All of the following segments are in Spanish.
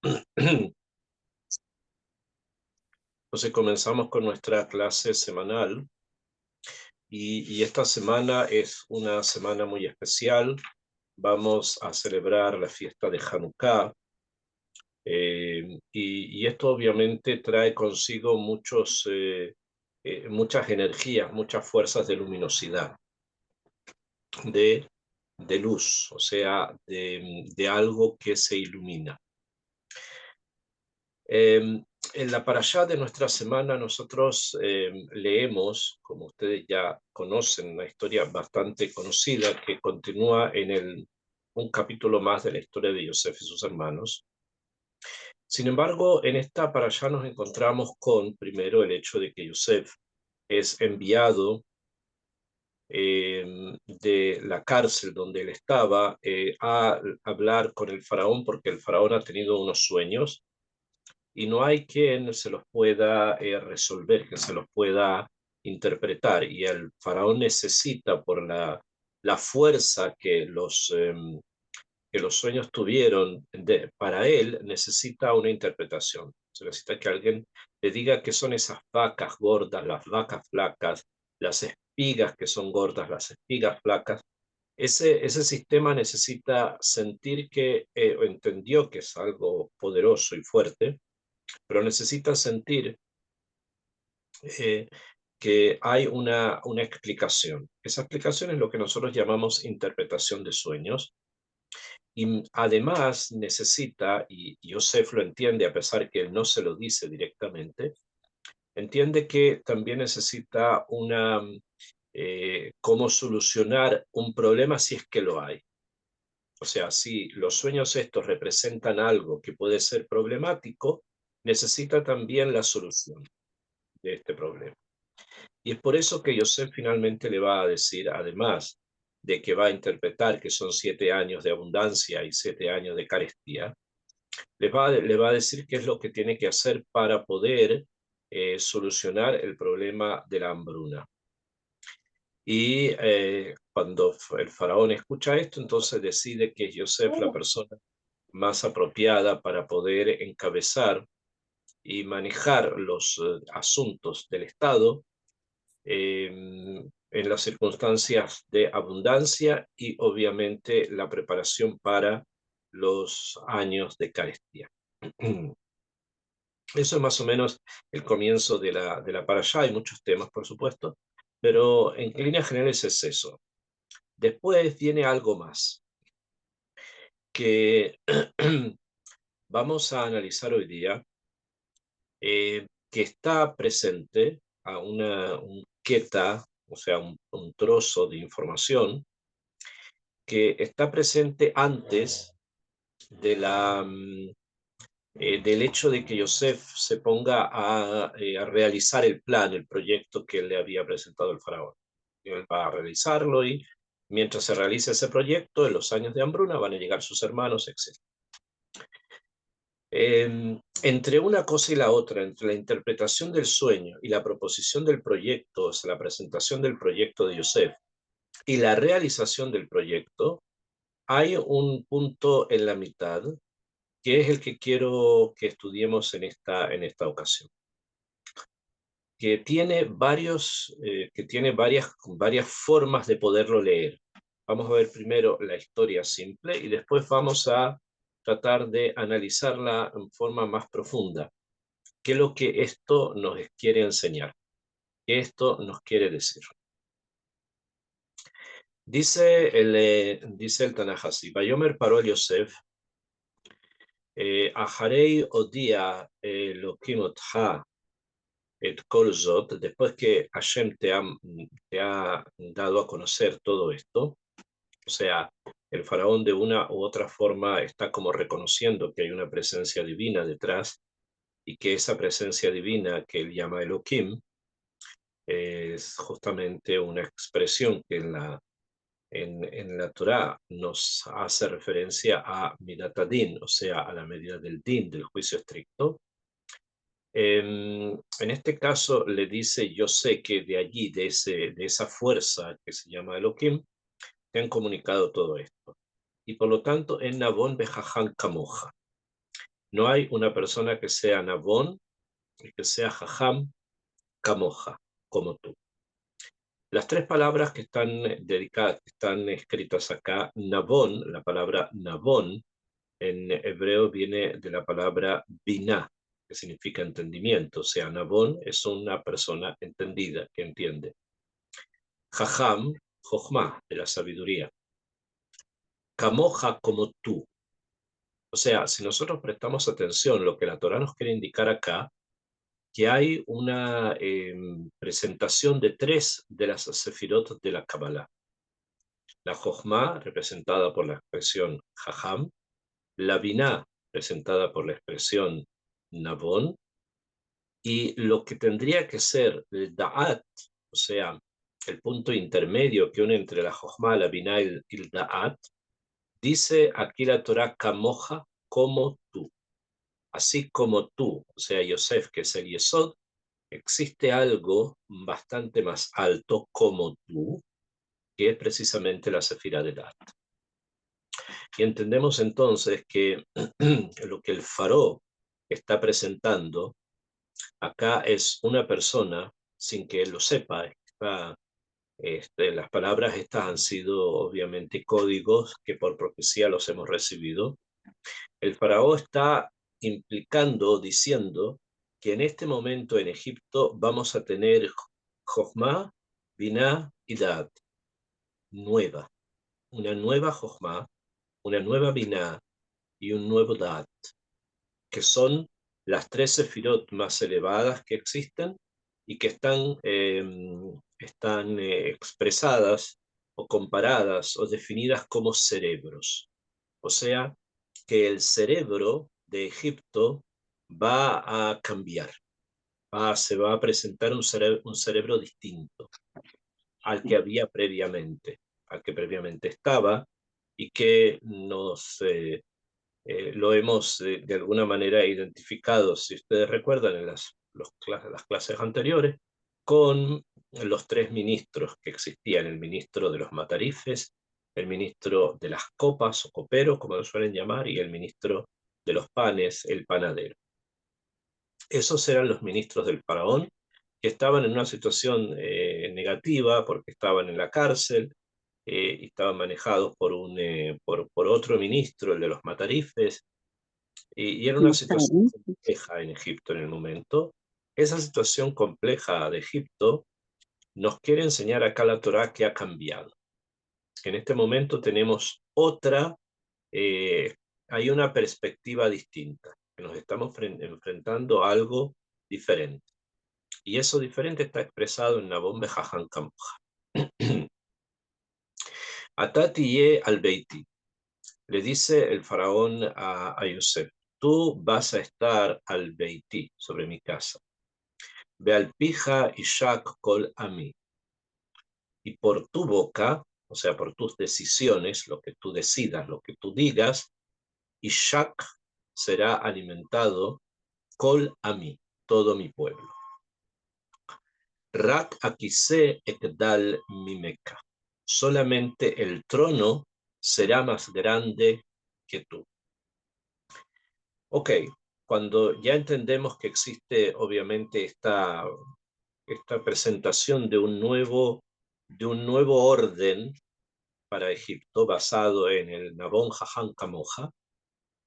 Entonces comenzamos con nuestra clase semanal y esta semana es una semana muy especial. Vamos a celebrar la fiesta de Hanukkah y esto obviamente trae consigo muchas energías, muchas fuerzas de luminosidad, de, de luz, o sea, de algo que se ilumina. En la parashá de nuestra semana nosotros leemos, como ustedes ya conocen, una historia bastante conocida que continúa en un capítulo más de la historia de Yosef y sus hermanos. Sin embargo, en esta parashá nos encontramos con, primero, el hecho de que Yosef es enviado de la cárcel donde él estaba a hablar con el faraón porque el faraón ha tenido unos sueños y no hay quien se los pueda resolver, que se los pueda interpretar. Y el faraón necesita, por la fuerza que los sueños tuvieron para él, necesita una interpretación. Se necesita que alguien le diga qué son esas vacas gordas, las vacas flacas, las espigas que son gordas, las espigas flacas. Ese sistema necesita sentir que entendió que es algo poderoso y fuerte, pero necesitas sentir eh, que hay una explicación. Esa explicación es lo que nosotros llamamos interpretación de sueños. Y además necesita, y Yosef lo entiende a pesar que él no se lo dice directamente, entiende que también necesita cómo solucionar un problema si es que lo hay. O sea, si los sueños estos representan algo que puede ser problemático, necesita también la solución de este problema. Y es por eso que Yosef finalmente le va a decir, además de que va a interpretar que son 7 años de abundancia y 7 años de carestía, le va a decir qué es lo que tiene que hacer para poder solucionar el problema de la hambruna. Y cuando el faraón escucha esto, entonces decide que es Yosef la persona más apropiada para poder encabezar y manejar los asuntos del Estado en las circunstancias de abundancia y obviamente la preparación para los años de carestía. Eso es más o menos el comienzo de la parashá. Hay muchos temas, por supuesto, pero en líneas generales es eso. Después viene algo más que vamos a analizar hoy día, que está presente a un queta, o sea, un trozo de información que está presente antes de del hecho de que Yosef se ponga a realizar el plan, el proyecto que le había presentado el faraón. Él va a realizarlo y mientras se realiza ese proyecto, en los años de hambruna van a llegar sus hermanos, etc. Entre una cosa y la otra, entre la interpretación del sueño y la proposición del proyecto, o sea, la presentación del proyecto de Yosef, y la realización del proyecto, hay un punto en la mitad que es el que quiero que estudiemos en esta ocasión, que tiene varias formas de poderlo leer. Vamos a ver primero la historia simple y después vamos a tratar de analizarla en forma más profunda. ¿Qué es lo que esto nos quiere enseñar? ¿Qué esto nos quiere decir? Dice el Tanaj así: Vayomer paró el Yosef, Aharei odia Elohim otcha et kol zot, después que Hashem te ha dado a conocer todo esto, o sea, el faraón de una u otra forma está como reconociendo que hay una presencia divina detrás y que esa presencia divina que él llama Elohim es justamente una expresión que en la Torá nos hace referencia a Midat Adin, o sea, a la medida del din, del juicio estricto. En este caso le dice, yo sé que de allí, de esa fuerza que se llama Elohim, te han comunicado todo esto. Y por lo tanto, en Nabón Bejajan Kamoja. No hay una persona que sea Nabón y que sea Jajam Kamoja, como tú. Las tres palabras que están dedicadas, que están escritas acá, Nabón, la palabra Nabón, en hebreo viene de la palabra biná, que significa entendimiento. O sea, Nabón es una persona entendida, que entiende. Jajam, Jochma, de la sabiduría. Kamoja, como tú. O sea, si nosotros prestamos atención, lo que la Torá nos quiere indicar acá, que hay una presentación de tres de las sefirot de la Kabbalah. La Jochma, representada por la expresión Jajam, la Biná, representada por la expresión Nabón, y lo que tendría que ser el Da'at, o sea, el punto intermedio que une entre la Jochma, la Biná y el Da'at, dice aquí la Torá Kamoja, como tú. Así como tú, o sea, Yosef, que es el Yesod, existe algo bastante más alto como tú, que es precisamente la Sefira de Dat. Y entendemos entonces que lo que el Faró está presentando acá es una persona, sin que él lo sepa, las palabras estas han sido obviamente códigos que por profecía los hemos recibido. El faraón está implicando, diciendo que en este momento en Egipto vamos a tener Jochma, Binah y Dad, nueva, una nueva Jochma, una nueva Binah y un nuevo Dad, que son las tres sefirot más elevadas que existen y que están expresadas o comparadas o definidas como cerebros. O sea, que el cerebro de Egipto va a cambiar, se va a presentar un cerebro distinto al que había previamente, al que previamente estaba y que lo hemos de alguna manera identificado, si ustedes recuerdan, en las clases anteriores, con los tres ministros que existían, el ministro de los matarifes, el ministro de las copas o copero, como lo suelen llamar, y el ministro de los panes, el panadero. Esos eran los ministros del faraón, que estaban en una situación negativa porque estaban en la cárcel, y estaban manejados por otro ministro, el de los matarifes, y era una situación compleja en Egipto en el momento. Esa situación compleja de Egipto nos quiere enseñar acá la Torá que ha cambiado. En este momento tenemos eh, hay una perspectiva distinta, que nos estamos enfrentando a algo diferente. Y eso diferente está expresado en Nabón Bejajan Kamoja. Atati al Beiti, le dice el faraón a Yosef, tú vas a estar al Beití, sobre mi casa. Bealpija Ishak kol ami. Y por tu boca, o sea, por tus decisiones, lo que tú decidas, lo que tú digas, Ishak será alimentado kol ami, todo mi pueblo. Rak akise ekdal mimeka. Solamente el trono será más grande que tú. Ok, cuando ya entendemos que existe obviamente esta presentación de un nuevo orden para Egipto basado en el Nabón Jajan Kamoja,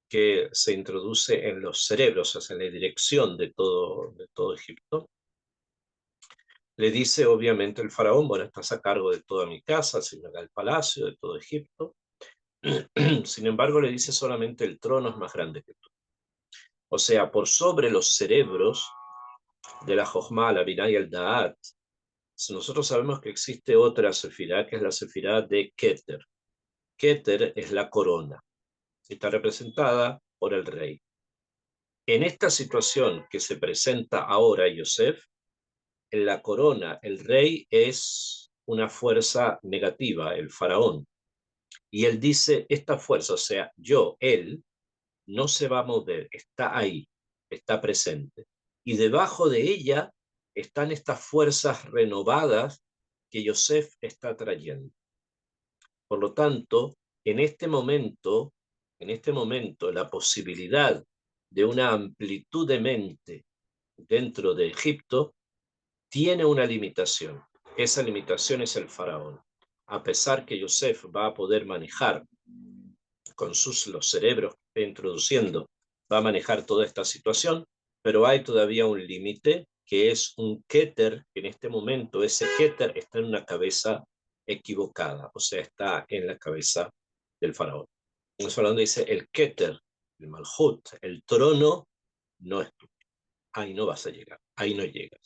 que se introduce en los cerebros, o sea, en la dirección de todo Egipto. Le dice obviamente el faraón, bueno, estás a cargo de toda mi casa, sino del palacio, de todo Egipto. Sin embargo, le dice solamente el trono es más grande que tú. O sea, por sobre los cerebros de la Jochma, la Binah y el Da'at, nosotros sabemos que existe otra sefirá, que es la sefirá de Keter. Keter es la corona, está representada por el rey. En esta situación que se presenta ahora Yosef, en la corona, el rey es una fuerza negativa, el faraón. Y él dice, esta fuerza, o sea, él, no se va a mover, está ahí, está presente. Y debajo de ella están estas fuerzas renovadas que Yosef está trayendo. Por lo tanto, en este momento, la posibilidad de una amplitud de mente dentro de Egipto, tiene una limitación. Esa limitación es el faraón. A pesar que Yosef va a poder manejar con los cerebros que está introduciendo, va a manejar toda esta situación, pero hay todavía un límite que es un Keter, que en este momento ese Keter está en una cabeza equivocada, o sea, está en la cabeza del faraón. El faraón dice, el Keter, el Malhut, el trono, no es tuyo. Ahí no vas a llegar, ahí no llegas.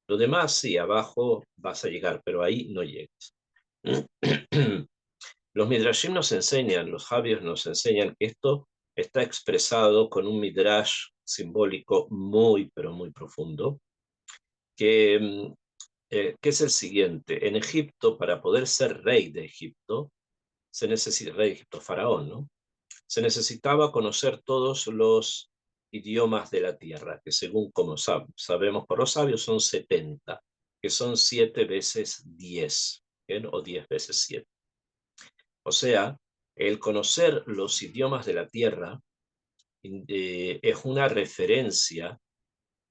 Lo demás, sí, abajo vas a llegar, pero ahí no llegas. Los midrashim nos enseñan, los sabios nos enseñan que esto está expresado con un midrash simbólico muy, pero muy profundo, que, que es el siguiente. En Egipto, para poder ser rey de Egipto, se necesita, rey de Egipto, faraón, ¿no? Se necesitaba conocer todos los idiomas de la tierra, que según como sabemos por los sabios son 70, que son 7 veces 10, ¿bien? O 10 veces 7. O sea, el conocer los idiomas de la tierra es una referencia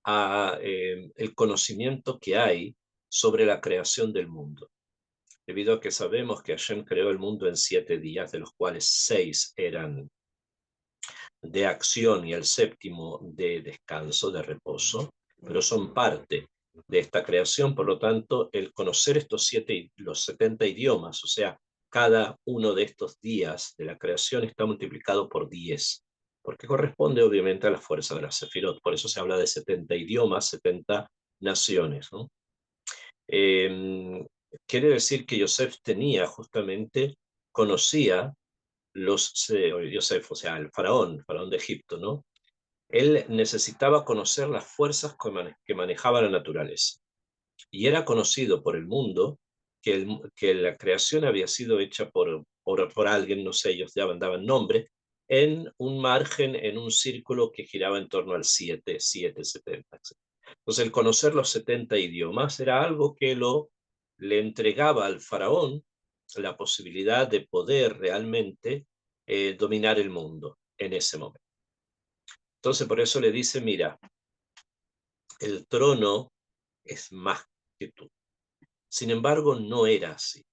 a el conocimiento que hay sobre la creación del mundo. Debido a que sabemos que Hashem creó el mundo en 7 días, de los cuales 6 eran de acción y el séptimo de descanso, de reposo, pero son parte de esta creación. Por lo tanto, el conocer los 70 idiomas, o sea, cada uno de estos días de la creación está multiplicado por 10, porque corresponde obviamente a la fuerza de la Sefirot. Por eso se habla de 70 idiomas, 70 naciones, ¿no? Quiere decir que Yosef tenía justamente, conocía Yosef, o sea, el faraón de Egipto, ¿no? Él necesitaba conocer las fuerzas que manejaba la naturaleza. Y era conocido por el mundo que la creación había sido hecha por alguien, no sé, ellos ya daban nombre, en un margen, en un círculo que giraba en torno al 7, 7, 70. Entonces, el conocer los 70 idiomas era algo que le entregaba al faraón la posibilidad de poder realmente dominar el mundo en ese momento. Entonces, por eso le dice, mira, el trono es más que tú. Sin embargo, no era así,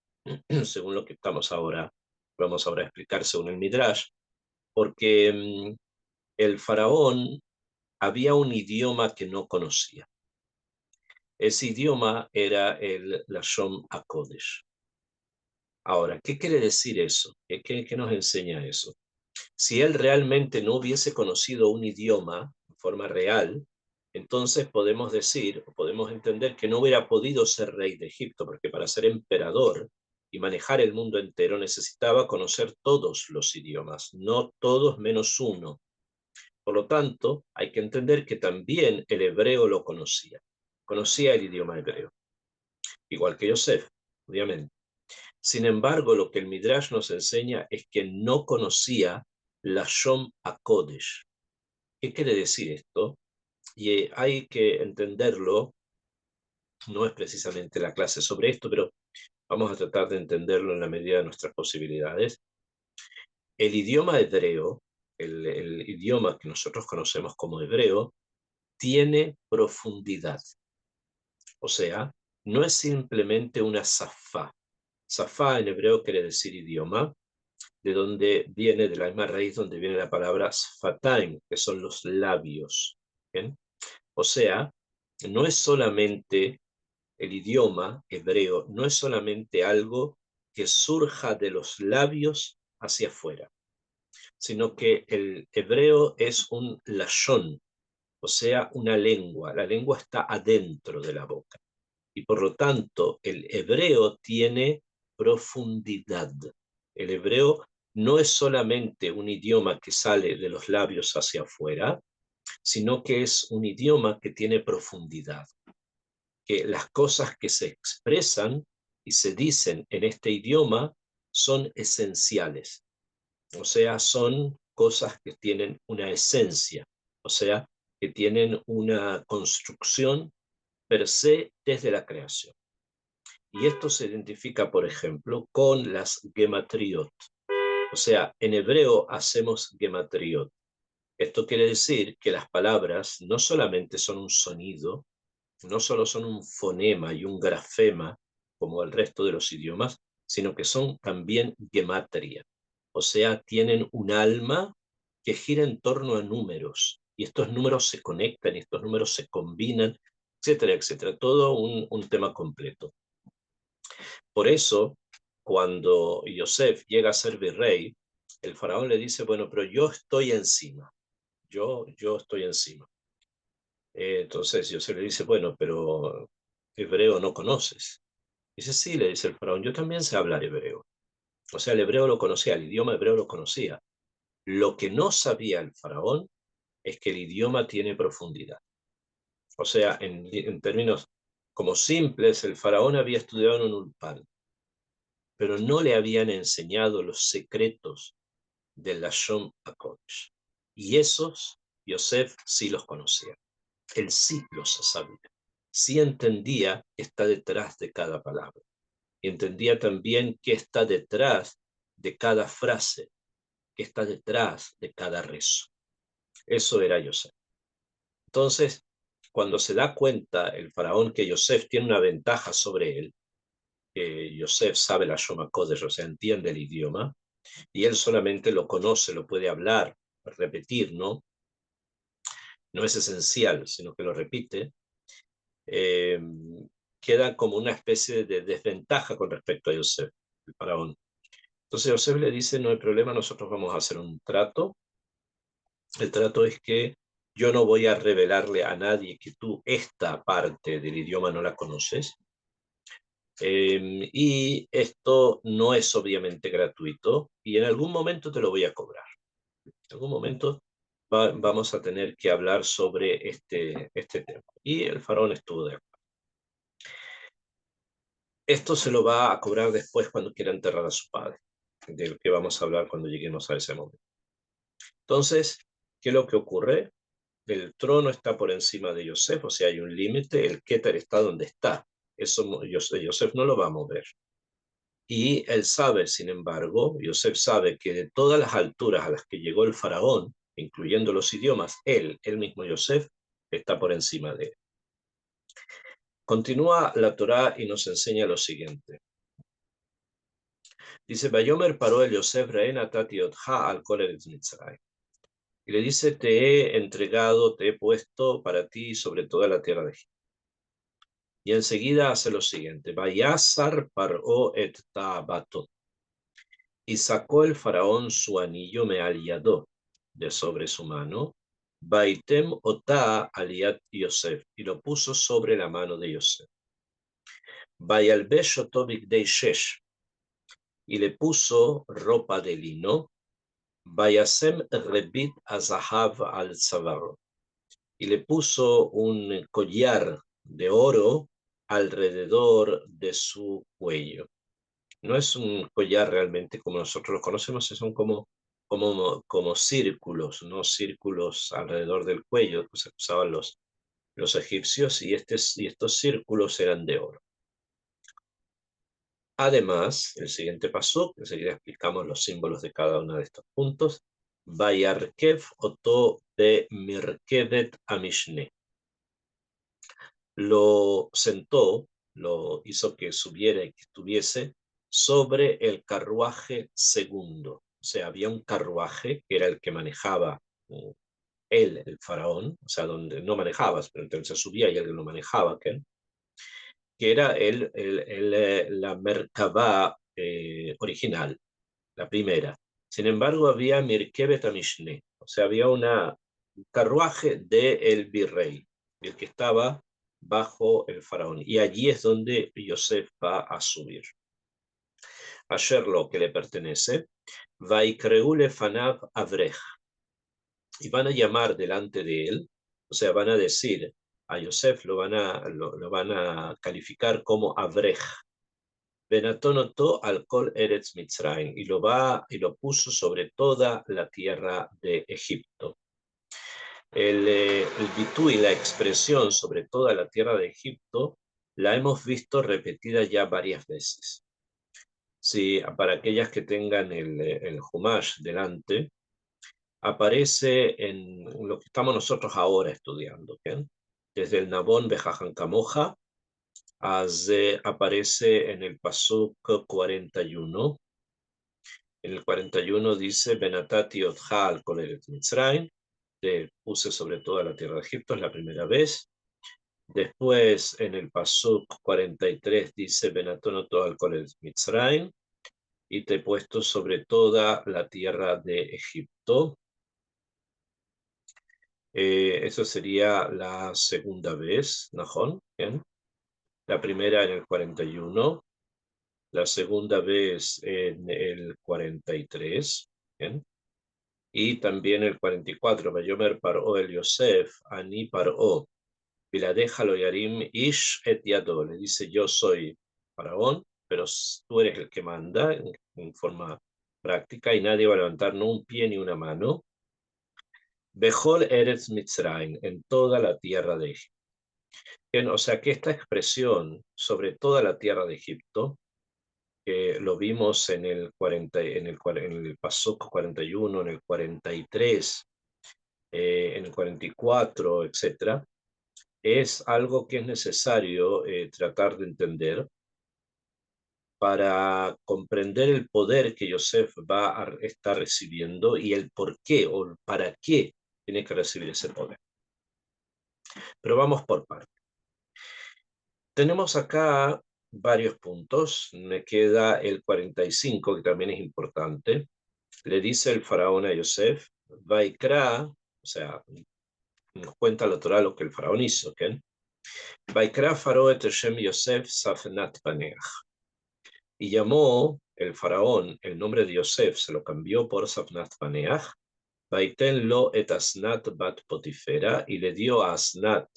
según lo que vamos ahora a explicar según el Midrash, porque el faraón había un idioma que no conocía. Ese idioma era el Lashon HaKodesh. Ahora, ¿qué quiere decir eso? ¿Qué nos enseña eso? Si él realmente no hubiese conocido un idioma en forma real, entonces podemos decir, o podemos entender que no hubiera podido ser rey de Egipto, porque para ser emperador y manejar el mundo entero necesitaba conocer todos los idiomas, no todos menos uno. Por lo tanto, hay que entender que también el hebreo lo conocía el idioma hebreo, igual que Yosef, obviamente. Sin embargo, lo que el Midrash nos enseña es que no conocía la Shom HaKodesh. ¿Qué quiere decir esto? Y hay que entenderlo, no es precisamente la clase sobre esto, pero vamos a tratar de entenderlo en la medida de nuestras posibilidades. El idioma hebreo, el idioma que nosotros conocemos como hebreo, tiene profundidad. O sea, no es simplemente una safá. Safá en hebreo quiere decir idioma, de donde viene, de la misma raíz donde viene la palabra sfataim, que son los labios. ¿Bien? O sea, no es solamente el idioma hebreo, no es solamente algo que surja de los labios hacia afuera, sino que el hebreo es un lashon, o sea, una lengua. La lengua está adentro de la boca. Y por lo tanto, el hebreo tiene profundidad. El hebreo no es solamente un idioma que sale de los labios hacia afuera, sino que es un idioma que tiene profundidad. Que las cosas que se expresan y se dicen en este idioma son esenciales. O sea, son cosas que tienen una esencia. O sea, que tienen una construcción per se desde la creación. Y esto se identifica, por ejemplo, con las gematriot. O sea, en hebreo hacemos gematriot. Esto quiere decir que las palabras no solamente son un sonido, no solo son un fonema y un grafema como el resto de los idiomas, sino que son también gematria. O sea, tienen un alma que gira en torno a números, y estos números se conectan, y estos números se combinan, etcétera, etcétera. Todo un tema completo. Por eso, cuando Yosef llega a ser virrey, el faraón le dice, bueno, pero yo estoy encima, yo estoy encima. Entonces Yosef le dice, bueno, pero hebreo no conoces. Dice, sí, le dice el faraón, yo también sé hablar hebreo. O sea, el hebreo lo conocía, el idioma hebreo lo conocía. Lo que no sabía el faraón es que el idioma tiene profundidad. O sea, en términos como simples, el faraón había estudiado en un ulpan, pero no le habían enseñado los secretos del Lashon HaKodesh. Y esos, Yosef sí los conocía. Él sí los sabía. Sí entendía qué está detrás de cada palabra. Y entendía también qué está detrás de cada frase, qué está detrás de cada rezo. Eso era Yosef. Entonces, cuando se da cuenta el faraón que Yosef tiene una ventaja sobre él, que Yosef sabe la Shoma Kodesh, o sea, entiende el idioma, y él solamente lo conoce, lo puede hablar, repetir, ¿no? No es esencial, sino que lo repite, eh, queda como una especie de desventaja con respecto a Yosef, el faraón. Entonces Yosef le dice, no hay problema, nosotros vamos a hacer un trato. El trato es que yo no voy a revelarle a nadie que tú esta parte del idioma no la conoces. Y esto no es obviamente gratuito y en algún momento te lo voy a cobrar. En algún momento vamos a tener que hablar sobre este tema. Y el faraón estuvo de acuerdo. Esto se lo va a cobrar después cuando quiera enterrar a su padre, del que vamos a hablar cuando lleguemos a ese momento. Entonces, ¿qué es lo que ocurre? El trono está por encima de Yosef, o sea, hay un límite, el Keter está donde está. Eso Yosef no lo va a mover. Y él sabe, sin embargo, Yosef sabe que de todas las alturas a las que llegó el faraón, incluyendo los idiomas, él mismo Yosef, está por encima de él. Continúa la Torá y nos enseña lo siguiente. Dice, Bayomer paró el Yosef reina atati otja al kol eretz Mitzrayim. Y le dice, te he entregado, te he puesto para ti sobre toda la tierra de Egipto. Y enseguida hace lo siguiente, Vayasar paró et ta'abato. Y sacó el faraón su anillo mealiadó de sobre su mano, Baitem ota aliat Yosef, y lo puso sobre la mano de Yosef. Vayalbesh otobik de shesh, y le puso ropa de lino, Vayasem rebit azahav al tzavaro, y le puso un collar de oro alrededor de su cuello. No es un collar realmente como nosotros lo conocemos, son como círculos, ¿no? Círculos alrededor del cuello que se usaban los egipcios y estos círculos eran de oro. Además, el siguiente paso, que enseguida explicamos los símbolos de cada uno de estos puntos, Vayarkev oto de Mirkevet Amishne. Lo sentó, lo hizo que subiera y que estuviese sobre el carruaje segundo. O sea, había un carruaje que era el que manejaba él, el faraón, o sea, donde no manejabas, pero entonces subía y alguien lo manejaba, que era la Merkabah original, la primera. Sin embargo, había Mirkebet Amishne, o sea, había un carruaje del virrey, el que estaba bajo el faraón. Y allí es donde Yosef va a subir. A Sherlock, que le pertenece, Vaikreule Fanav Avrej. Y van a llamar delante de él, o sea, van a decir a Yosef, lo van a calificar como Avrej. Benatonoto al Kol Eretz Mitzrayim, y lo puso sobre toda la tierra de Egipto. El bitú y la expresión sobre toda la tierra de Egipto la hemos visto repetida ya varias veces. Sí, para aquellas que tengan el Humash delante, aparece en lo que estamos nosotros ahora estudiando, ¿bien? Desde el Nabón Bejajan Camoja, aparece en el Pasuk 41. En el 41 dice, Benatati otja al kol eretz Mitzrayim, te puse sobre toda la tierra de Egipto, es la primera vez. Después, en el Pasuk 43 dice, Benatonoto al kol eretz Mitzrayim, y te he puesto sobre toda la tierra de Egipto. Eso sería la segunda vez, ¿Najón? ¿Bien? La primera en el 41, la segunda vez en el 43, ¿bien? Y también el 44, Bayomer paró el Yosef, Ani paró, Viladeja lo yarim ish et yado, le dice yo soy faraón, pero tú eres el que manda en forma práctica y nadie va a levantar no un pie ni una mano. Bejol Eretz Mitzrayim, en toda la tierra de Egipto. Bien, o sea que esta expresión sobre toda la tierra de Egipto, que lo vimos en el 40, en el Pasuk 41, en el 43, en el 44, etcétera, es algo que es necesario tratar de entender para comprender el poder que Yosef va a estar recibiendo y el por qué o para qué tiene que recibir ese poder. Pero vamos por partes. Tenemos acá varios puntos. Me queda el 45, que también es importante. Le dice el faraón a Yosef, Vaikra, o sea, nos cuenta la Torah lo que el faraón hizo, ¿ok? Vaikra faró et Hashem Yosef Safnat Paneach. Y llamó el faraón el nombre de Yosef, se lo cambió por Safnat Paneach, Vaiten lo et Asnat bat Potifera, y le dio a Asnat,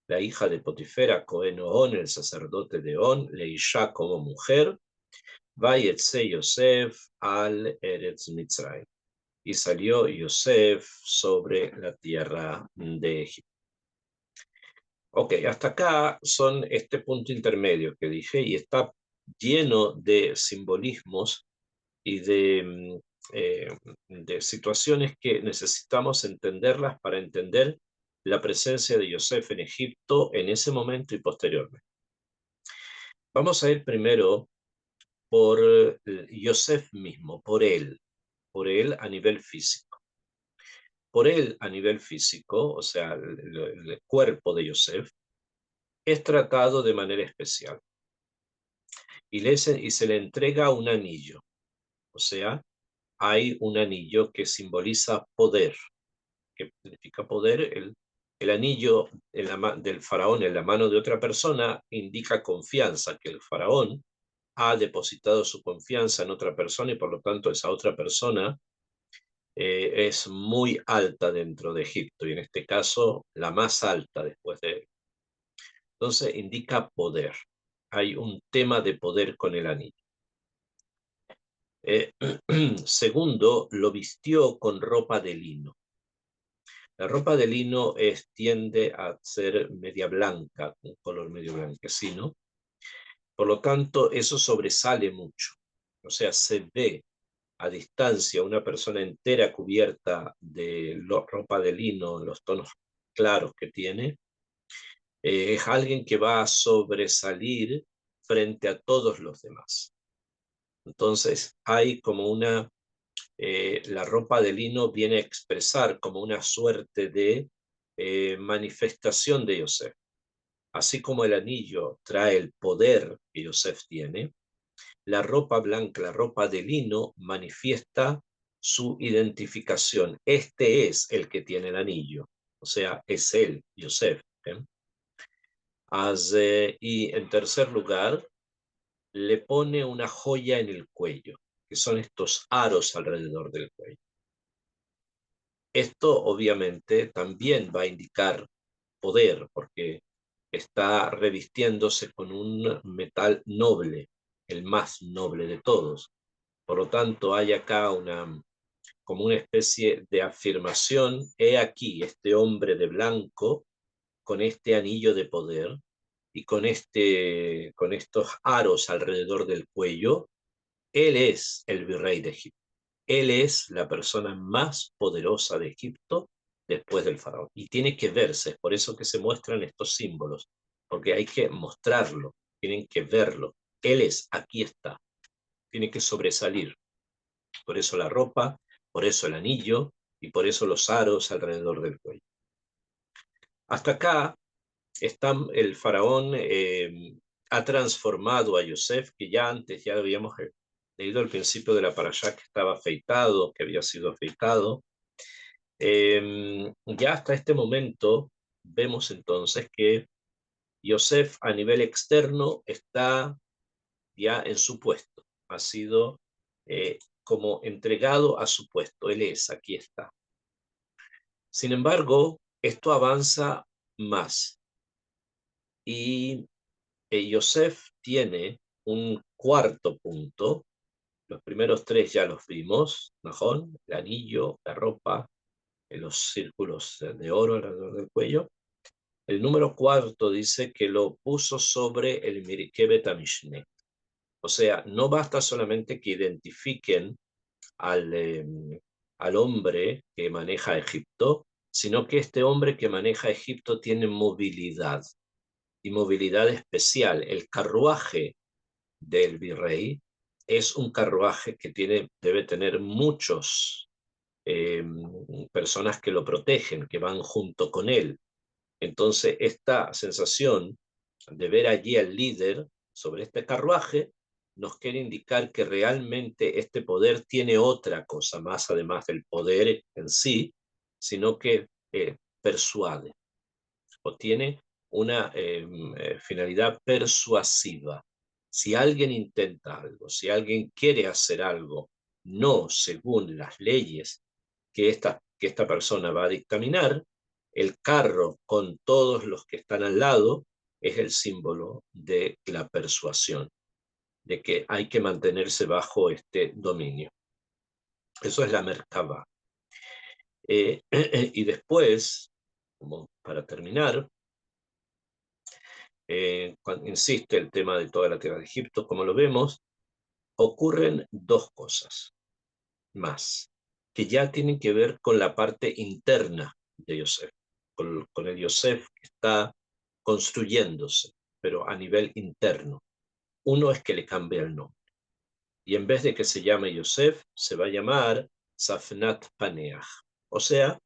la hija de Potifera, Cohen On, el sacerdote de On, Leisha como mujer, Vayetse Yosef al Eretz Mitzrayim. Y salió Yosef sobre la tierra de Egipto. Ok, hasta acá son este punto intermedio que dije y está lleno de simbolismos y de situaciones que necesitamos entenderlas para entender la presencia de Yosef en Egipto en ese momento y posteriormente. Vamos a ir primero por Yosef mismo, por él a nivel físico. Por él a nivel físico, o sea, el cuerpo de Yosef, es tratado de manera especial y se le entrega un anillo, o sea, hay un anillo que simboliza poder. ¿Qué significa poder? El anillo del faraón en la mano de otra persona indica confianza, que el faraón ha depositado su confianza en otra persona y por lo tanto esa otra persona es muy alta dentro de Egipto y en este caso la más alta después de él. Entonces indica poder. Hay un tema de poder con el anillo. Segundo, lo vistió con ropa de lino. La ropa de lino tiende a ser media blanca, un color medio blanquecino. Por lo tanto, eso sobresale mucho. O sea, se ve a distancia una persona entera cubierta de ropa de lino, los tonos claros que tiene. Es alguien que va a sobresalir frente a todos los demás. Entonces, hay como la ropa de lino viene a expresar como una suerte de manifestación de Yosef. Así como el anillo trae el poder que Yosef tiene, la ropa blanca, la ropa de lino, manifiesta su identificación. Este es el que tiene el anillo, o sea, es él, Yosef. Y en tercer lugar, le pone una joya en el cuello, que son estos aros alrededor del cuello. Esto obviamente también va a indicar poder, porque está revistiéndose con un metal noble, el más noble de todos. Por lo tanto, hay acá como una especie de afirmación, he aquí este hombre de blanco con este anillo de poder y con estos aros alrededor del cuello, él es el virrey de Egipto. Él es la persona más poderosa de Egipto después del faraón. Y tiene que verse, es por eso que se muestran estos símbolos, porque hay que mostrarlo, tienen que verlo. Él es, aquí está, tiene que sobresalir. Por eso la ropa, por eso el anillo y por eso los aros alrededor del cuello. Hasta acá está el faraón, ha transformado a Yosef, que ya antes ya habíamos leído al principio de la parashá que estaba afeitado, que había sido afeitado. Ya hasta este momento vemos entonces que Yosef a nivel externo está ya en su puesto, ha sido como entregado a su puesto, él es, aquí está. Sin embargo, esto avanza más y Yosef tiene un cuarto punto. Los primeros tres ya los vimos, Najón, el anillo, la ropa, los círculos de oro alrededor del cuello. El número cuarto dice que lo puso sobre el Mirkebet HaMishne. O sea, no basta solamente que identifiquen al hombre que maneja Egipto, sino que este hombre que maneja Egipto tiene movilidad y movilidad especial. El carruaje del virrey es un carruaje que debe tener muchos personas que lo protegen, que van junto con él. Entonces, esta sensación de ver allí al líder sobre este carruaje nos quiere indicar que realmente este poder tiene otra cosa más, además del poder en sí, sino que persuade o tiene una finalidad persuasiva. Si alguien intenta algo, si alguien quiere hacer algo, no según las leyes que esta persona va a dictaminar, el carro con todos los que están al lado es el símbolo de la persuasión, de que hay que mantenerse bajo este dominio. Eso es la Merkabah. Y después, como para terminar, insiste el tema de toda la tierra de Egipto, como lo vemos, ocurren dos cosas más, que ya tienen que ver con la parte interna de Yosef, con el Yosef que está construyéndose, pero a nivel interno. Uno es que le cambia el nombre. Y en vez de que se llame Yosef, se va a llamar Safnat Paneach. O sea,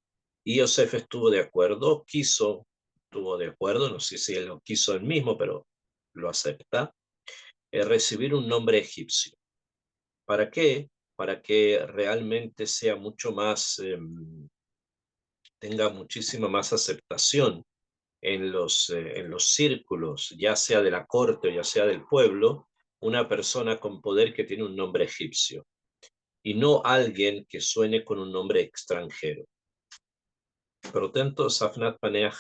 y Yosef estuvo de acuerdo, estuvo de acuerdo, no sé si él lo quiso él mismo, pero lo acepta, recibir un nombre egipcio. ¿Para qué? Para que realmente sea mucho más, tenga muchísima más aceptación en los círculos, ya sea de la corte o ya sea del pueblo, una persona con poder que tiene un nombre egipcio y no alguien que suene con un nombre extranjero. Por lo tanto, Safnat Paneach,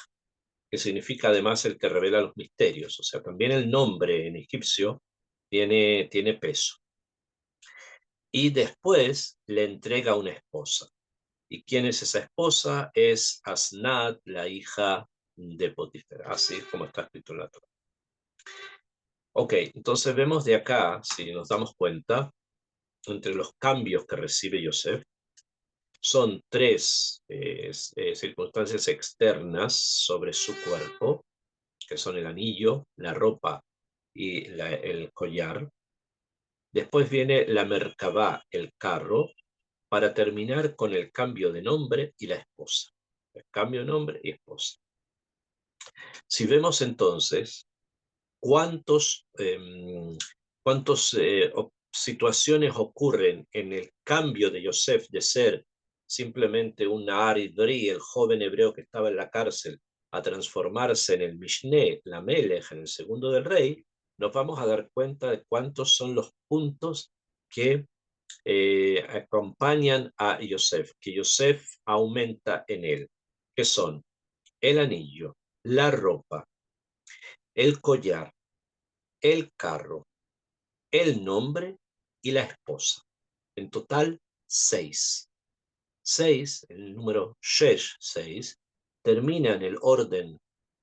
que significa además el que revela los misterios, o sea, también el nombre en egipcio tiene peso. Y después le entrega una esposa. ¿Y quién es esa esposa? Es Asnat, la hija de Potifar, así como está escrito en la Torá. Ok, entonces vemos de acá, si nos damos cuenta, entre los cambios que recibe Yosef, son tres circunstancias externas sobre su cuerpo, que son el anillo, la ropa y el collar. Después viene la Merkabah, el carro, para terminar con el cambio de nombre y la esposa. El cambio de nombre y esposa. Si vemos entonces cuántos, situaciones ocurren en el cambio de Yosef de ser simplemente un Nahar Ivri, el joven hebreo que estaba en la cárcel, a transformarse en el Mishné, la Melech, en el segundo del rey, nos vamos a dar cuenta de cuántos son los puntos que acompañan a Yosef, que Yosef aumenta en él, que son el anillo, la ropa, el collar, el carro, el nombre y la esposa. En total, 6. 6, el número Shesh, 6, termina en el orden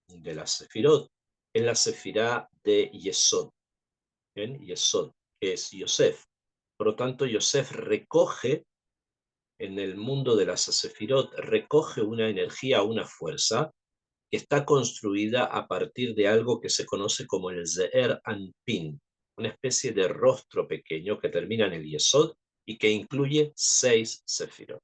de la Sefirot, en la Sefirá de Yesod, ¿bien? Yesod, que es Yosef. Por lo tanto, Yosef recoge en el mundo de las Sefirot recoge una energía, una fuerza, que está construida a partir de algo que se conoce como el Ze'er Anpin, una especie de rostro pequeño que termina en el Yesod y que incluye 6 Sefirot.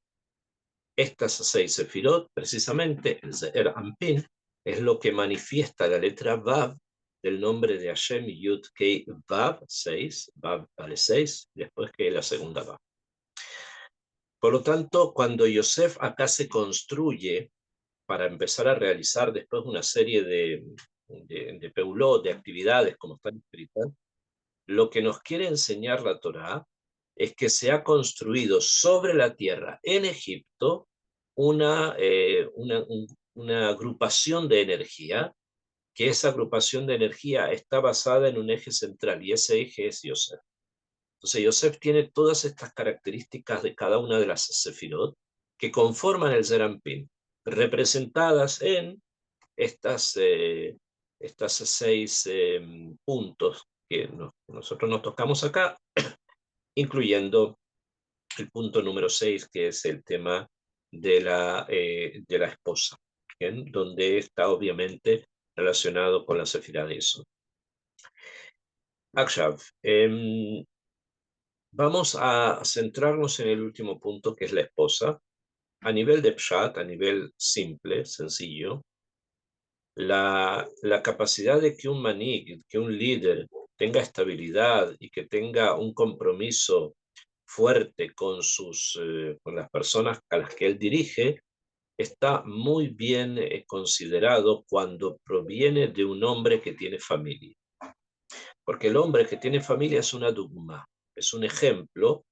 Estas 6 Sefirot, precisamente el Ze'er Anpin, es lo que manifiesta la letra Vav del nombre de Hashem Yud Kei Vav, 6, Vav vale 6, después que la segunda Vav. Por lo tanto, cuando Yosef acá se construye para empezar a realizar después una serie de peulot, de actividades como están escritas, lo que nos quiere enseñar la Torá es que se ha construido sobre la tierra en Egipto una agrupación de energía, que esa agrupación de energía está basada en un eje central y ese eje es Yosef. Entonces Yosef tiene todas estas características de cada una de las sefirot que conforman el Zerampin, representadas en estas 6 puntos que nosotros nos tocamos acá, incluyendo el punto número 6, que es el tema de la esposa, ¿bien? Donde está obviamente relacionado con la sefirá de eso. Akshav, vamos a centrarnos en el último punto, que es la esposa. A nivel de pshat, a nivel simple, sencillo, la capacidad de que un manig, que un líder tenga estabilidad y que tenga un compromiso fuerte con las personas a las que él dirige, está muy bien considerado cuando proviene de un hombre que tiene familia. Porque el hombre que tiene familia es una dogma, es un ejemplo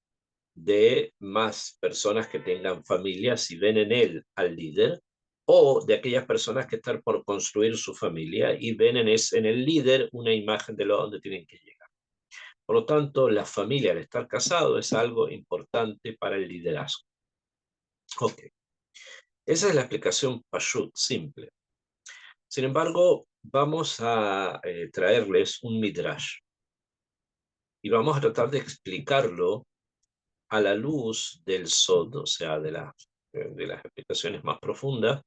de más personas que tengan familias y ven en él al líder, o de aquellas personas que están por construir su familia y ven en el líder una imagen de lo donde tienen que llegar. Por lo tanto, la familia al estar casado es algo importante para el liderazgo. Ok, esa es la explicación pashut, simple. Sin embargo, vamos a traerles un midrash y vamos a tratar de explicarlo a la luz del Sod, o sea, de las explicaciones más profundas,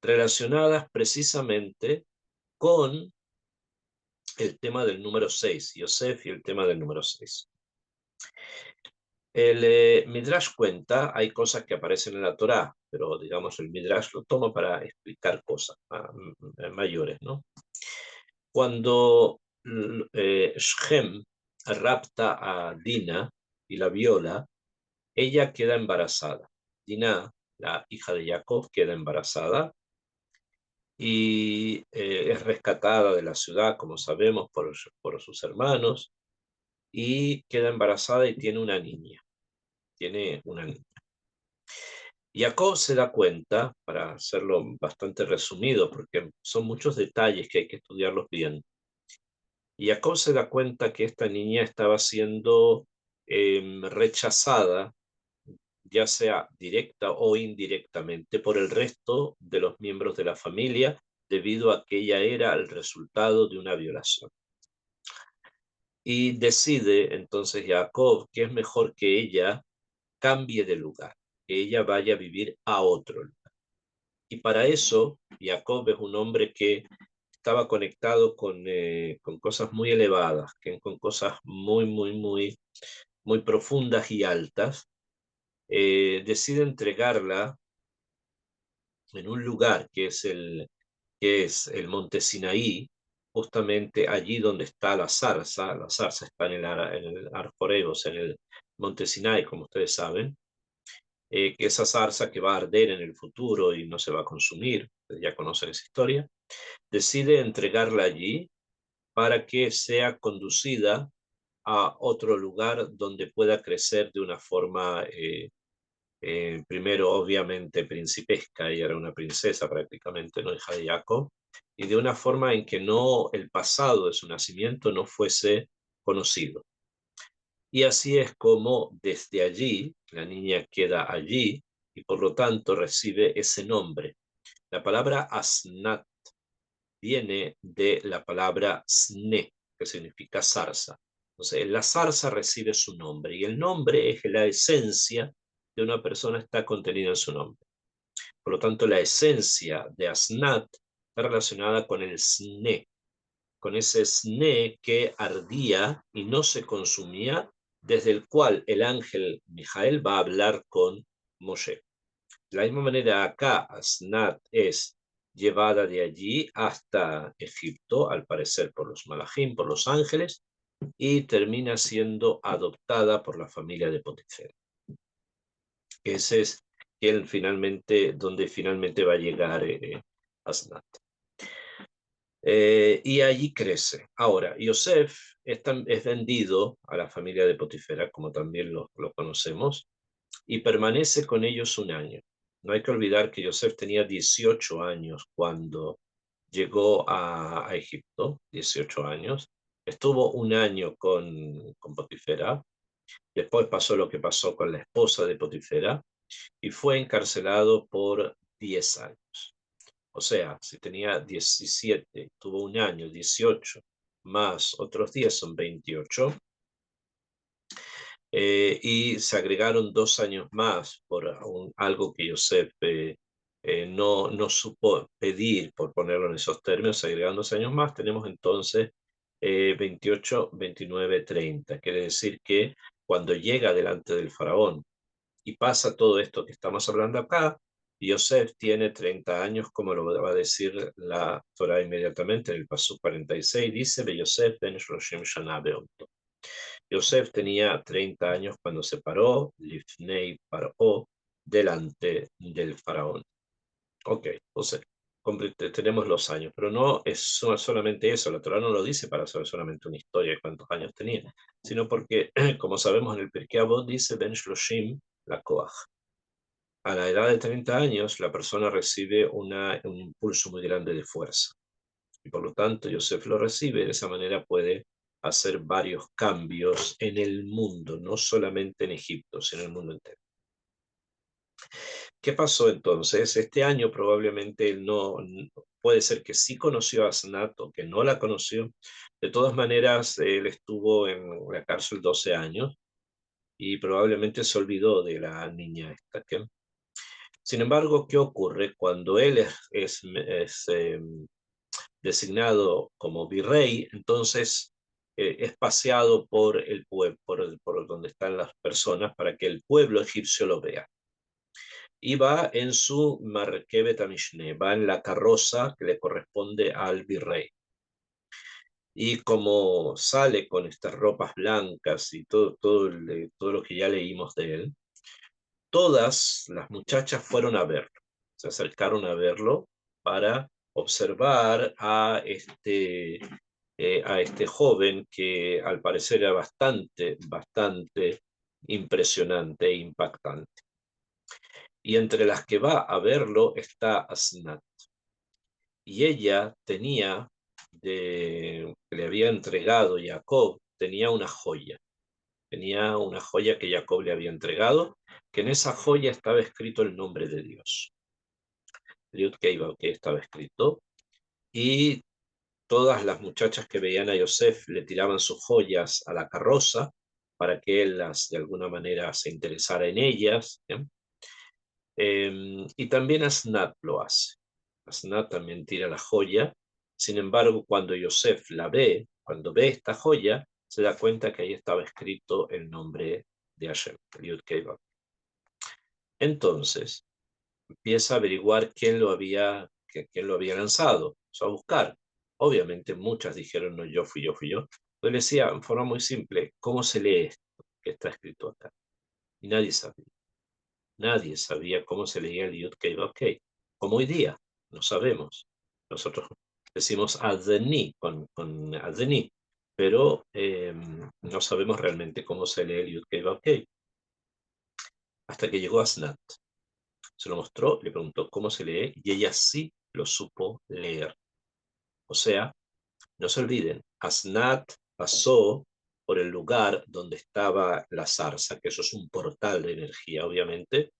relacionadas precisamente con el tema del número 6, Yosef y el tema del número 6. El Midrash cuenta, hay cosas que aparecen en la Torá, pero digamos el Midrash lo toma para explicar cosas mayores, ¿no? Cuando Shem rapta a Dina y la viola, ella queda embarazada. Dina, la hija de Jacob, queda embarazada y es rescatada de la ciudad, como sabemos, por sus hermanos, y queda embarazada y tiene una niña. Tiene una niña. Jacob se da cuenta, para hacerlo bastante resumido, porque son muchos detalles que hay que estudiarlos bien. Y Jacob se da cuenta que esta niña estaba siendo rechazada, ya sea directa o indirectamente, por el resto de los miembros de la familia, debido a que ella era el resultado de una violación. Y decide entonces Jacob que es mejor que ella cambie de lugar, que ella vaya a vivir a otro lugar. Y para eso, Jacob es un hombre que estaba conectado con cosas muy elevadas, con cosas muy profundas y altas. Decide entregarla en un lugar que es el monte Sinaí, justamente allí donde está la zarza. La zarza está en el Arcoreos, en el monte Sinai, como ustedes saben, que esa zarza que va a arder en el futuro y no se va a consumir, ya conocen esa historia, decide entregarla allí para que sea conducida a otro lugar donde pueda crecer de una forma primero obviamente principesca, ella era una princesa prácticamente, no hija de Jacob, y de una forma en que no el pasado de su nacimiento no fuese conocido. Y así es como desde allí la niña queda allí y por lo tanto recibe ese nombre. La palabra asnat viene de la palabra sne, que significa zarza. Entonces la zarza recibe su nombre y el nombre es la esencia de una persona está contenida en su nombre. Por lo tanto, la esencia de Asnat está relacionada con el Sne, con ese Sne que ardía y no se consumía, desde el cual el ángel Mijael va a hablar con Moshe. De la misma manera, acá Asnat es llevada de allí hasta Egipto, al parecer por los malajim, por los ángeles, y termina siendo adoptada por la familia de Potifera. Ese es donde finalmente va a llegar Asnat. Y allí crece. Ahora, Yosef es vendido a la familia de Potifera, como también lo conocemos, y permanece con ellos un año. No hay que olvidar que Yosef tenía 18 años cuando llegó a Egipto, 18 años. Estuvo un año con Potifera. Después pasó lo que pasó con la esposa de Potifera y fue encarcelado por 10 años. O sea, si tenía 17, tuvo un año, 18, más otros 10 son 28. Y se agregaron 2 años más por algo que Yosef no supo pedir, por ponerlo en esos términos. Se agregaron 2 años más, tenemos entonces 28, 29, 30. Quiere decir que cuando llega delante del faraón y pasa todo esto que estamos hablando acá, Yosef tiene 30 años, como lo va a decir la Torah inmediatamente en el pasuk 46, dice: "Ve Yosef ben Shloshim shana be'oto". Yosef tenía 30 años cuando se paró, Lifnei Paró, delante del faraón. Ok, entonces tenemos los años, pero no es solamente eso, la Torah no lo dice para saber solamente una historia de cuántos años tenía, sino porque, como sabemos en el Pirkei Avot, dice Ben Shloshim la Koach. A la edad de 30 años, la persona recibe un impulso muy grande de fuerza. Y por lo tanto, Yosef lo recibe, de esa manera puede hacer varios cambios en el mundo, no solamente en Egipto, sino en el mundo entero. ¿Qué pasó entonces? Este año probablemente él puede ser que sí conoció a Asnat o que no la conoció. De todas maneras, él estuvo en la cárcel 12 años y probablemente se olvidó de la niña esta. Sin embargo, ¿qué ocurre cuando él es designado como virrey? Entonces es paseado por el pueblo, por donde están las personas, para que el pueblo egipcio lo vea. Y va en su Markebet HaMishne, va en la carroza que le corresponde al virrey. Y como sale con estas ropas blancas y todo lo que ya leímos de él, todas las muchachas fueron a verlo, se acercaron a verlo para observar a este joven que al parecer era bastante impresionante e impactante. Y entre las que va a verlo está Asnat. Y ella que le había entregado Jacob, tenía una joya. Tenía una joya que Jacob le había entregado, que en esa joya estaba escrito el nombre de Dios. Yud Kei Vav Kei estaba escrito. Y todas las muchachas que veían a Yosef le tiraban sus joyas a la carroza para que él de alguna manera se interesara en ellas. Y también Asnat lo hace. Asnat también tira la joya. Sin embargo, cuando Yosef la ve, cuando ve esta joya, se da cuenta que ahí estaba escrito el nombre de Hashem, Yud Kei Vav. Entonces, empieza a averiguar quién lo había lanzado, a buscar. Obviamente muchas dijeron: no, yo fui yo. Yo le decía en forma muy simple: ¿cómo se lee esto que está escrito acá? Y nadie sabía cómo se leía el Yud Kei Vav Kei. Como hoy día, no sabemos. Nosotros decimos Adeni con Adeni, pero no sabemos realmente cómo se lee el Yud Kei Vav Kei. Hasta que llegó Asnat. Se lo mostró, le preguntó cómo se lee y ella sí lo supo leer. O sea, no se olviden, Asnat pasó por el lugar donde estaba la zarza, que eso es un portal de energía, obviamente,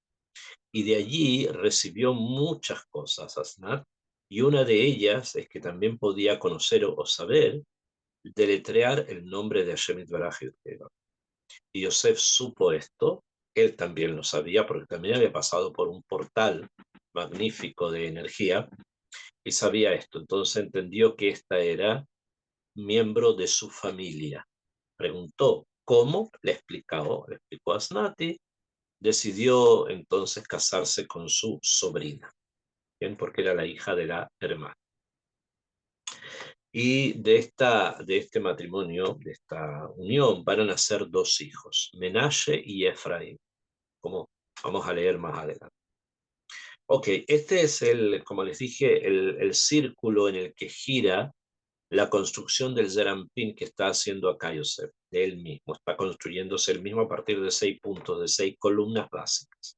y de allí recibió muchas cosas Asnat, y una de ellas es que también podía conocer o saber deletrear el nombre de Hashem Yitbaraj. Y Yosef supo esto, Él también lo sabía porque también había pasado por un portal magnífico de energía y sabía esto. Entonces entendió que esta era miembro de su familia. Preguntó cómo, le explicó a Snati, decidió entonces casarse con su sobrina, ¿bien? Porque era la hija de la hermana. Y de este matrimonio, de esta unión, van a nacer dos hijos, Menashe y Efraín, como vamos a leer más adelante. Ok, este es como les dije, el círculo en el que gira la construcción del Zerampin que está haciendo acá Yosef, de él mismo. Está construyéndose él mismo a partir de 6 puntos, de 6 columnas básicas.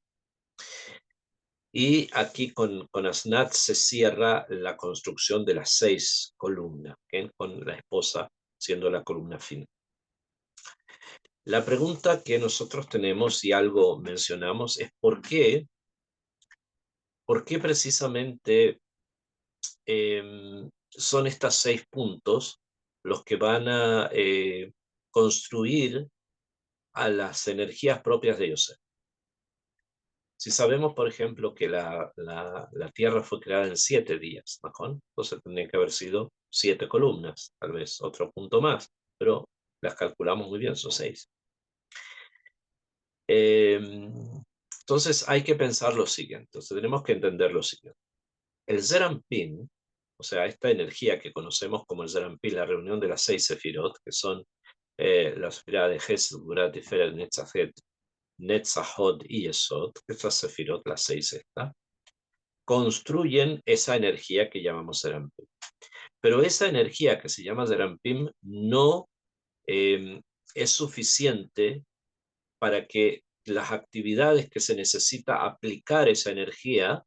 Y aquí con Asnat se cierra la construcción de las 6 columnas, ¿okay? Con la esposa siendo la columna final. La pregunta que nosotros tenemos, y algo mencionamos, es ¿por qué precisamente son estos 6 puntos los que van a construir a las energías propias de Yosef? Si sabemos, por ejemplo, que la Tierra fue creada en 7 días, ¿no? Entonces tendría que haber sido 7 columnas, tal vez otro punto más, pero las calculamos muy bien, son 6. Entonces hay que pensar lo siguiente, entonces tenemos que entender lo siguiente. El Zerampin, o sea, esta energía que conocemos como el Zerampin, la reunión de las 6 sefirot, que son la sefirá de Hesed, Gurat, Tiferet, Netzachet, Netzahot y Yesod, estas sefirot, las 6 estas, construyen esa energía que llamamos Zerampin. Pero esa energía que se llama Zerampin no es suficiente para que las actividades que se necesita aplicar esa energía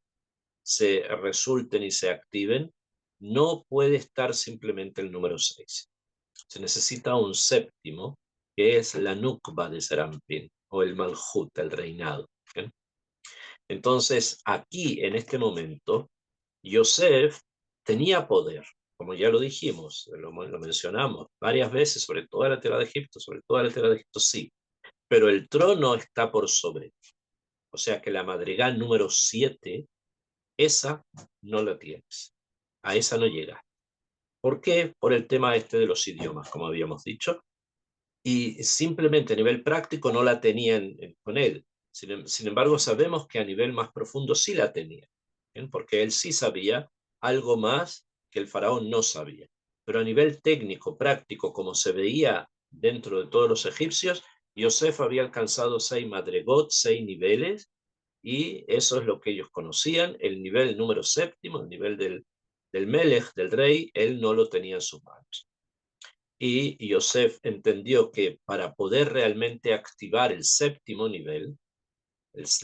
se resulten y se activen. No puede estar simplemente el número 6. Se necesita un séptimo, que es la Nukba de Serampín, o el Malhut, el reinado. ¿Bien? Entonces, aquí, en este momento, Yosef tenía poder, como ya lo dijimos, lo mencionamos varias veces, sobre toda la tierra de Egipto, sobre toda la tierra de Egipto, sí, pero el trono está por sobre. O sea que la madrigal número 7, esa no la tienes. A esa no llegas. ¿Por qué? Por el tema este de los idiomas, como habíamos dicho. Y simplemente a nivel práctico no la tenían con él. Sin embargo, sabemos que a nivel más profundo sí la tenía, ¿bien? Porque él sí sabía algo más que el faraón no sabía. Pero a nivel técnico, práctico, como se veía dentro de todos los egipcios, Yosef había alcanzado 6 madregot, 6 niveles, y eso es lo que ellos conocían. El nivel número séptimo, el nivel del Melech, del rey, él no lo tenía en sus manos. Y Yosef entendió que para poder realmente activar el séptimo nivel,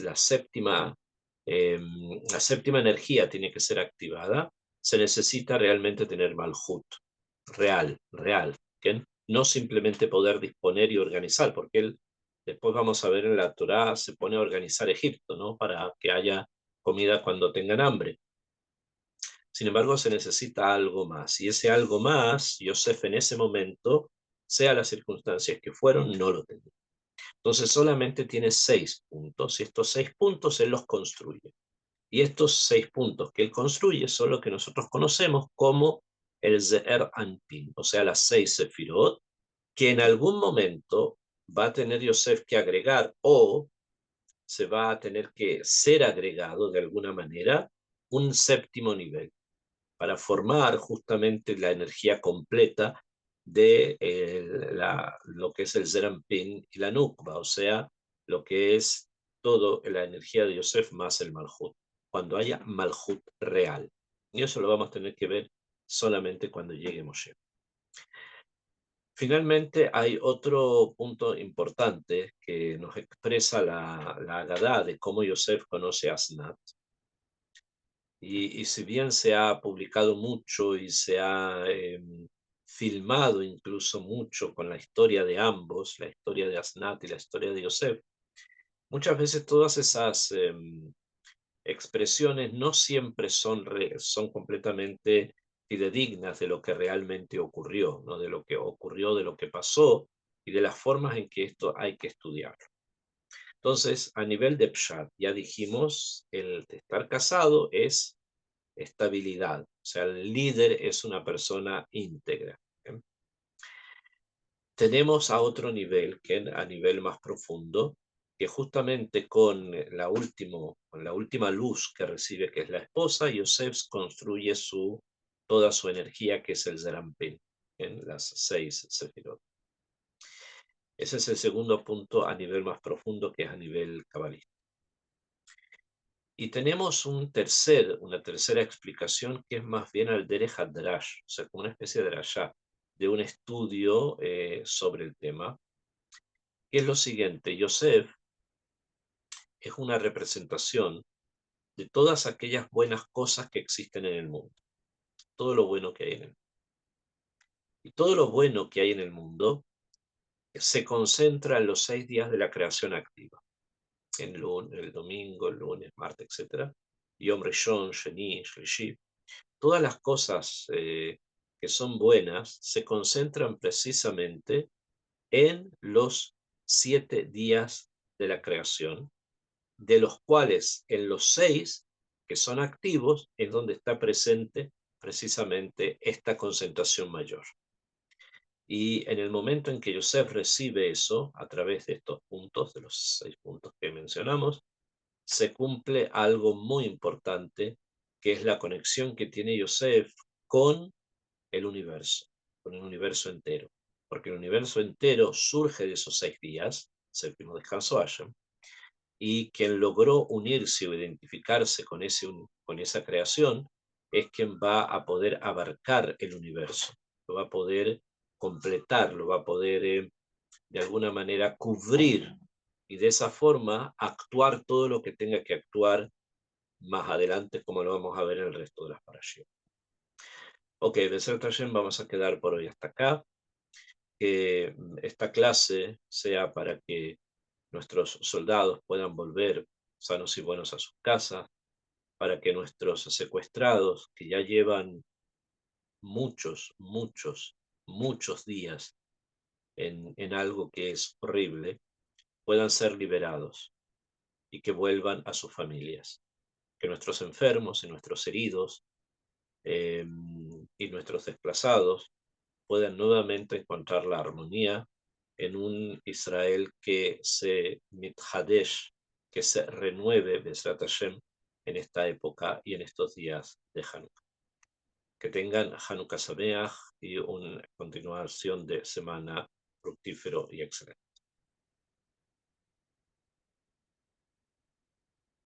la séptima, la séptima energía tiene que ser activada, se necesita realmente tener Malhut, real, ¿okay? No simplemente poder disponer y organizar, porque él, después vamos a ver en la Torá, se pone a organizar Egipto, ¿no? Para que haya comida cuando tengan hambre. Sin embargo, se necesita algo más. Y ese algo más, Yosef en ese momento, sea las circunstancias que fueron, no lo tenía. Entonces solamente tiene 6 puntos y estos 6 puntos él los construye. Y estos 6 puntos que él construye son lo que nosotros conocemos como el Ze'er Anpin, o sea, las 6 sefirot, que en algún momento va a tener Yosef que agregar o se va a tener que ser agregado de alguna manera un séptimo nivel para formar justamente la energía completa de lo que es el Zerampin y la Nukba, o sea, lo que es toda la energía de Yosef más el Malhut, cuando haya Malhut real. Y eso lo vamos a tener que ver solamente cuando llegue Moshe. Finalmente, hay otro punto importante que nos expresa la Agadá de cómo Yosef conoce a Asnat. Y si bien se ha publicado mucho y se ha filmado incluso mucho con la historia de ambos, la historia de Asnat y la historia de Yosef, muchas veces todas esas expresiones no siempre son completamente fidedignas de lo que realmente ocurrió, ¿no? De lo que ocurrió, de lo que pasó y de las formas en que esto hay que estudiar. Entonces, a nivel de Pshat, ya dijimos, el de estar casado es estabilidad, o sea, el líder es una persona íntegra. ¿Bien? Tenemos a otro nivel, que a nivel más profundo, que justamente con la última luz que recibe, que es la esposa, Yosef construye toda su energía, que es el Zerampin, en las 6 sefirot. Ese es el segundo punto a nivel más profundo, que es a nivel cabalístico. Y tenemos una tercera explicación, que es más bien al Derech Hadrash, o sea, como una especie de drashá, de un estudio sobre el tema, que es lo siguiente: Yosef es una representación de todas aquellas buenas cosas que existen en el mundo, todo lo bueno que hay en el mundo. Y todo lo bueno que hay en el mundo se concentra en los 6 días de la creación activa, el domingo, el lunes, martes, etc. Yom Rishon, Sheni, Shlishi. Todas las cosas que son buenas se concentran precisamente en los 7 días de la creación, de los cuales en los 6 que son activos es donde está presente precisamente esta concentración mayor. Y en el momento en que Yosef recibe eso, a través de estos puntos, de los 6 puntos que mencionamos, se cumple algo muy importante, que es la conexión que tiene Yosef con con el universo entero. Porque el universo entero surge de esos 6 días, séptimo descanso Hashem, y quien logró unirse o identificarse con esa creación es quien va a poder abarcar el universo, lo va a poder completar, lo va a poder de alguna manera cubrir, y de esa forma actuar todo lo que tenga que actuar más adelante, como lo vamos a ver en el resto de las parashiyot. Ok, de ser vamos a quedar por hoy hasta acá. Que esta clase sea para que nuestros soldados puedan volver sanos y buenos a sus casas, para que nuestros secuestrados, que ya llevan muchos, muchos, muchos días en algo que es horrible, puedan ser liberados y que vuelvan a sus familias. Que nuestros enfermos y nuestros heridos y nuestros desplazados puedan nuevamente encontrar la armonía en un Israel que se mithadesh, que se renueve Besrat Hashem en esta época y en estos días de Hanukkah. Que tengan Hanukkah Sameach y una continuación de semana fructífero y excelente.